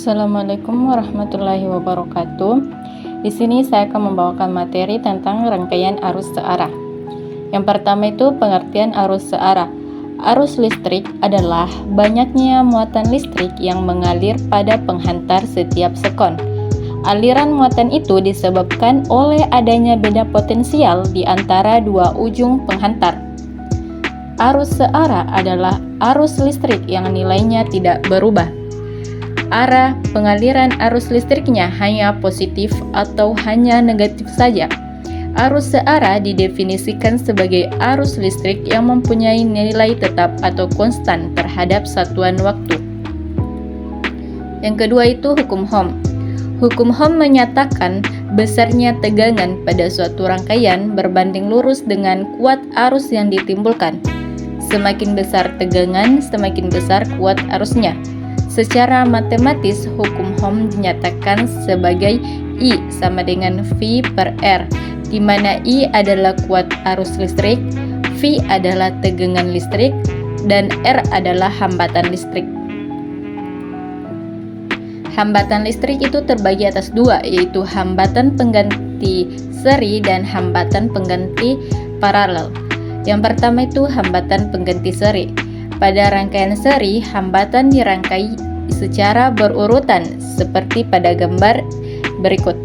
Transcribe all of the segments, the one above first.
Assalamualaikum warahmatullahi wabarakatuh. Di sini saya akan membawakan materi tentang rangkaian arus searah. Yang pertama itu pengertian arus searah. Arus listrik adalah banyaknya muatan listrik yang mengalir pada penghantar setiap sekon. Aliran muatan itu disebabkan oleh adanya beda potensial di antara dua ujung penghantar. Arus searah adalah arus listrik yang nilainya tidak berubah. Arah pengaliran arus listriknya hanya positif atau hanya negatif saja. Arus searah didefinisikan sebagai arus listrik yang mempunyai nilai tetap atau konstan terhadap satuan waktu. Yang kedua itu hukum Ohm. Hukum Ohm menyatakan besarnya tegangan pada suatu rangkaian berbanding lurus dengan kuat arus yang ditimbulkan. Semakin besar tegangan, semakin besar kuat arusnya. Secara matematis, hukum Ohm dinyatakan sebagai I sama dengan V per R, di mana I adalah kuat arus listrik, V adalah tegangan listrik, dan R adalah hambatan listrik. Hambatan listrik itu terbagi atas dua, yaitu hambatan pengganti seri dan hambatan pengganti paralel. Yang pertama itu hambatan pengganti seri. Pada rangkaian seri, hambatan dirangkai secara berurutan seperti pada gambar berikut.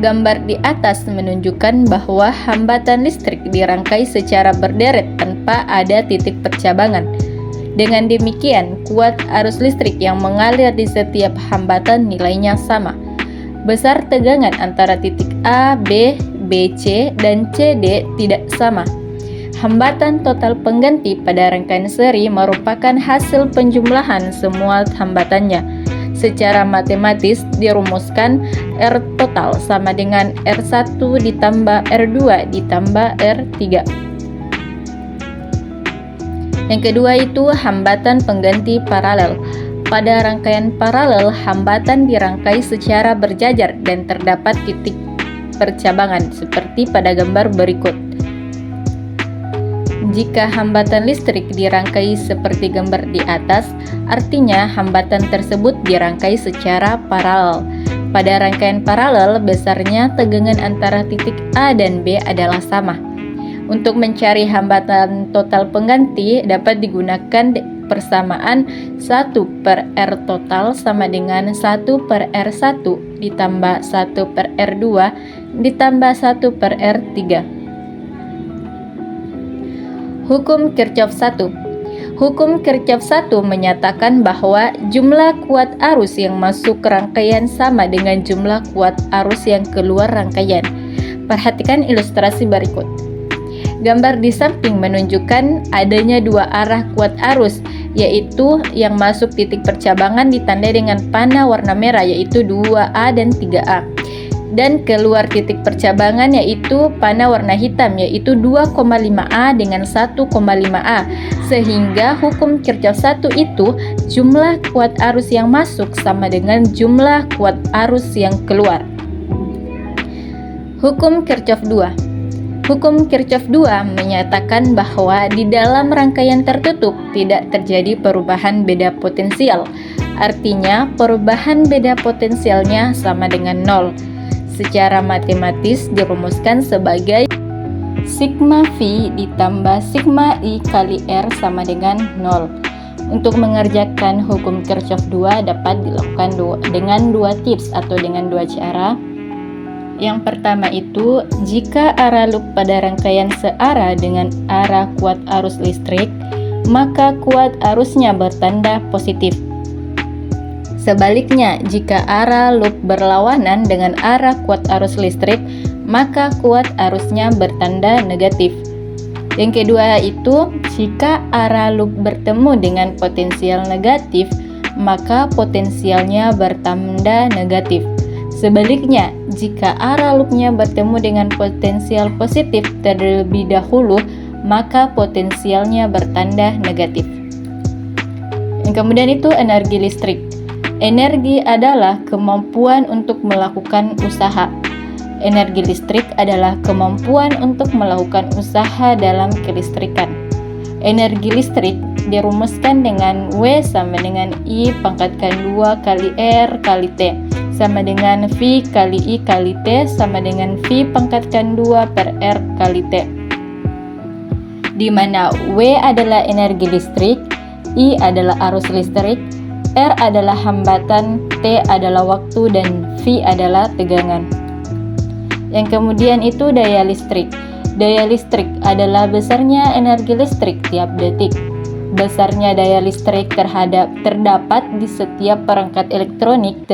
Gambar di atas menunjukkan bahwa hambatan listrik dirangkai secara berderet tanpa ada titik percabangan. Dengan demikian, kuat arus listrik yang mengalir di setiap hambatan nilainya sama. Besar tegangan antara titik A, B, BC, dan CD tidak sama. Hambatan total pengganti pada rangkaian seri merupakan hasil penjumlahan semua hambatannya. Secara matematis dirumuskan R total sama dengan R1 ditambah R2 ditambah R3. Yang kedua itu hambatan pengganti paralel. Pada rangkaian paralel, hambatan dirangkai secara berjajar dan terdapat titik percabangan seperti pada gambar berikut. Jika hambatan listrik dirangkai seperti gambar di atas, artinya hambatan tersebut dirangkai secara paralel. Pada rangkaian paralel, besarnya tegangan antara titik A dan B adalah sama. Untuk mencari hambatan total pengganti dapat digunakan persamaan 1 per R total sama dengan 1 per R1 ditambah 1 per R2 ditambah 1 per R3. Hukum Kirchhoff 1. Hukum Kirchhoff 1 menyatakan bahwa jumlah kuat arus yang masuk ke rangkaian sama dengan jumlah kuat arus yang keluar rangkaian. Perhatikan ilustrasi berikut. Gambar di samping menunjukkan adanya dua arah kuat arus, yaitu yang masuk titik percabangan ditandai dengan panah warna merah, yaitu 2A dan 3A. Dan keluar titik percabangan yaitu panah warna hitam, yaitu 2,5A dengan 1,5A. Sehingga hukum Kirchhoff 1 itu jumlah kuat arus yang masuk sama dengan jumlah kuat arus yang keluar. Hukum Kirchhoff 2. Hukum Kirchhoff 2 menyatakan bahwa di dalam rangkaian tertutup tidak terjadi perubahan beda potensial. Artinya perubahan beda potensialnya sama dengan 0. Secara matematis dirumuskan sebagai sigma V ditambah sigma I kali R sama dengan 0. Untuk mengerjakan hukum Kirchhoff 2 dapat dilakukan dengan dua tips atau dengan dua cara. Yang pertama itu, jika arah loop pada rangkaian searah dengan arah kuat arus listrik, maka kuat arusnya bertanda positif. Sebaliknya, jika arah loop berlawanan dengan arah kuat arus listrik, maka kuat arusnya bertanda negatif. Yang kedua itu, jika arah loop bertemu dengan potensial negatif, maka potensialnya bertanda negatif. Sebaliknya, jika arah loopnya bertemu dengan potensial positif terlebih dahulu, maka potensialnya bertanda negatif. Yang kemudian itu energi listrik. Energi adalah kemampuan untuk melakukan usaha. Energi listrik adalah kemampuan untuk melakukan usaha dalam kelistrikan. Energi listrik dirumuskan dengan W sama dengan I pangkatkan 2 kali R kali T sama dengan V kali I kali T sama dengan V pangkatkan 2 per R kali T, di mana W adalah energi listrik, I adalah arus listrik, R adalah hambatan, T adalah waktu, dan V adalah tegangan. Yang kemudian itu daya listrik. Daya listrik adalah besarnya energi listrik tiap detik. Besarnya daya listrik terdapat di setiap perangkat elektronik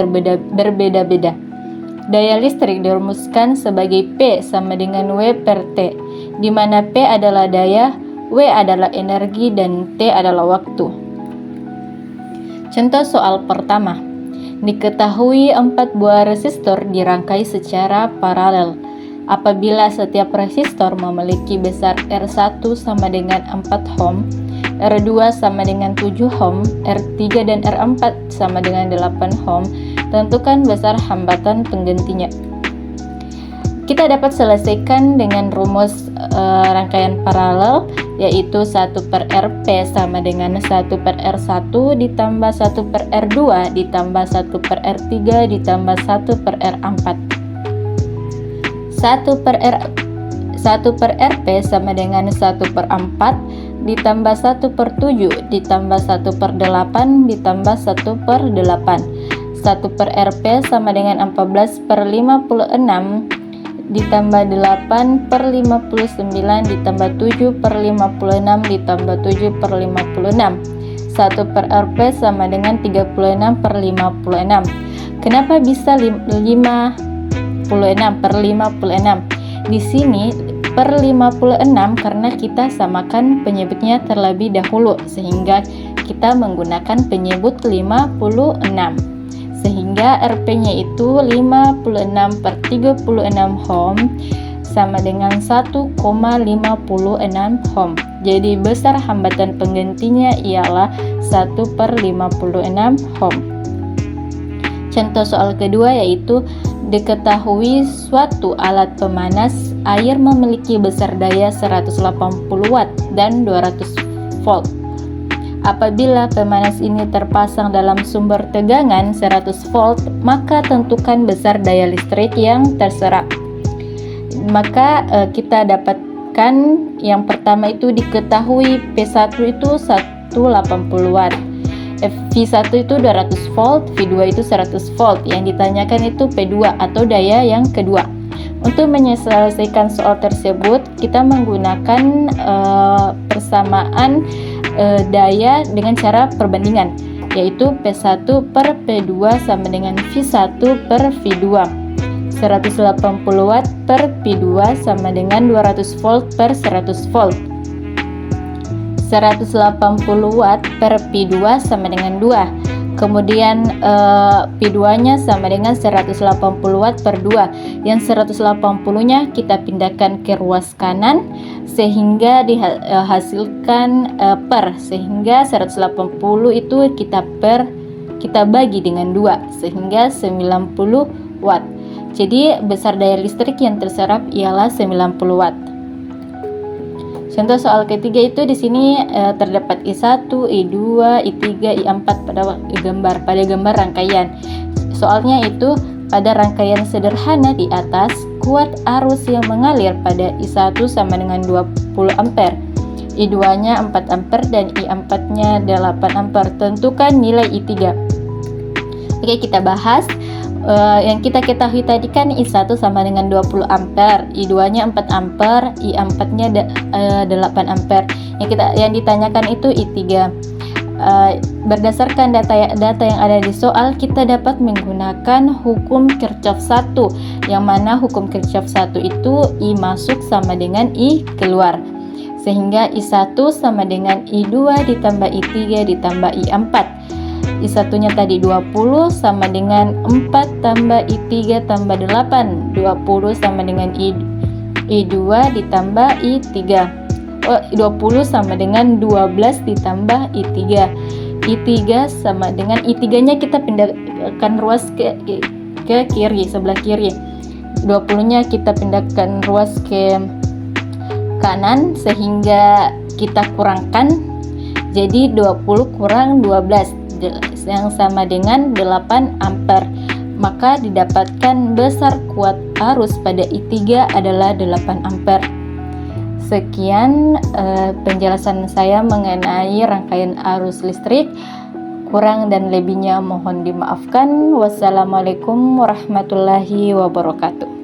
berbeda-beda. Daya listrik dirumuskan sebagai P sama dengan W per T, di mana P adalah daya, W adalah energi, dan T adalah waktu. Contoh soal pertama. Diketahui 4 buah resistor dirangkai secara paralel. Apabila setiap resistor memiliki besar R1 sama dengan 4 ohm, R2 sama dengan 7 ohm, R3 dan R4 sama dengan 8 ohm, tentukan besar hambatan penggantinya. Kita dapat selesaikan dengan rumus rangkaian paralel, yaitu 1 per Rp sama dengan 1 per R1 ditambah 1 per R2 ditambah 1 per R3 ditambah 1 per R4. 1 per Rp sama dengan 1 per 4 ditambah 1 per 7 ditambah 1 per 8 ditambah 1 per 8. 1 per Rp sama dengan 14 per 56 ditambah 8 per 59 ditambah 7 per 56 ditambah 7 per 56. 1 per Rp sama dengan 36 per 56. Kenapa bisa 56 per 56? Di sini per 56 karena kita samakan penyebutnya terlebih dahulu, sehingga kita menggunakan penyebut 56. Sehingga Rp-nya itu 56 per 36 ohm sama dengan 1,56 ohm. Jadi besar hambatan penggantinya ialah 1 per 56 ohm. Contoh soal kedua yaitu diketahui suatu alat pemanas air memiliki besar daya 180 watt dan 200 volt. Apabila pemanas ini terpasang dalam sumber tegangan 100 volt, maka tentukan besar daya listrik yang terserap. Maka kita dapatkan yang pertama itu diketahui P1 itu 180 watt, V1 itu 200 volt, V2 itu 100 volt. Yang ditanyakan itu P2 atau daya yang kedua. Untuk menyelesaikan soal tersebut, kita menggunakan persamaan daya dengan cara perbandingan, yaitu P1 per P2 sama dengan V1 per V2. 180 watt per P2 sama dengan 200 volt per 100 volt. 180 watt per P2 sama dengan 2. Kemudian P2-nya sama dengan 180 watt per 2. Yang 180-nya kita pindahkan ke ruas kanan sehingga dihasilkan sehingga 180 itu kita bagi dengan 2 sehingga 90 watt. Jadi besar daya listrik yang terserap ialah 90 watt. Contoh soal ketiga itu di sini terdapat I1, I2, I3, I4 pada gambar rangkaian. Soalnya itu pada rangkaian sederhana di atas, kuat arus yang mengalir pada I1 sama dengan 20 ampere, I2-nya 4 ampere dan I4-nya 8 ampere. Tentukan nilai I3. Oke, kita bahas. Yang kita ketahui tadi kan I1 sama dengan 20 ampere, I2-nya 4 ampere, I4-nya 8 ampere. Yang ditanyakan itu I3. Berdasarkan data yang ada di soal, kita dapat menggunakan hukum Kirchhoff 1, yang mana hukum Kirchhoff 1 itu I masuk sama dengan I keluar. Sehingga I1 sama dengan I2 ditambah I3 ditambah I4. I1-nya tadi 20 sama dengan 4 tambah I3 tambah 8. 20 sama dengan I2 ditambah I3. 20 sama dengan 12 ditambah I3. I3 sama dengan I3-nya kita pindahkan ruas ke kiri, sebelah kiri. 20-nya kita pindahkan ruas ke kanan sehingga kita kurangkan. Jadi 20 kurang 12 yang sama dengan 8 ampere. Maka didapatkan besar kuat arus pada I3 adalah 8 ampere. Sekian penjelasan saya mengenai rangkaian arus listrik. Kurang dan lebihnya mohon dimaafkan. Wassalamualaikum warahmatullahi wabarakatuh.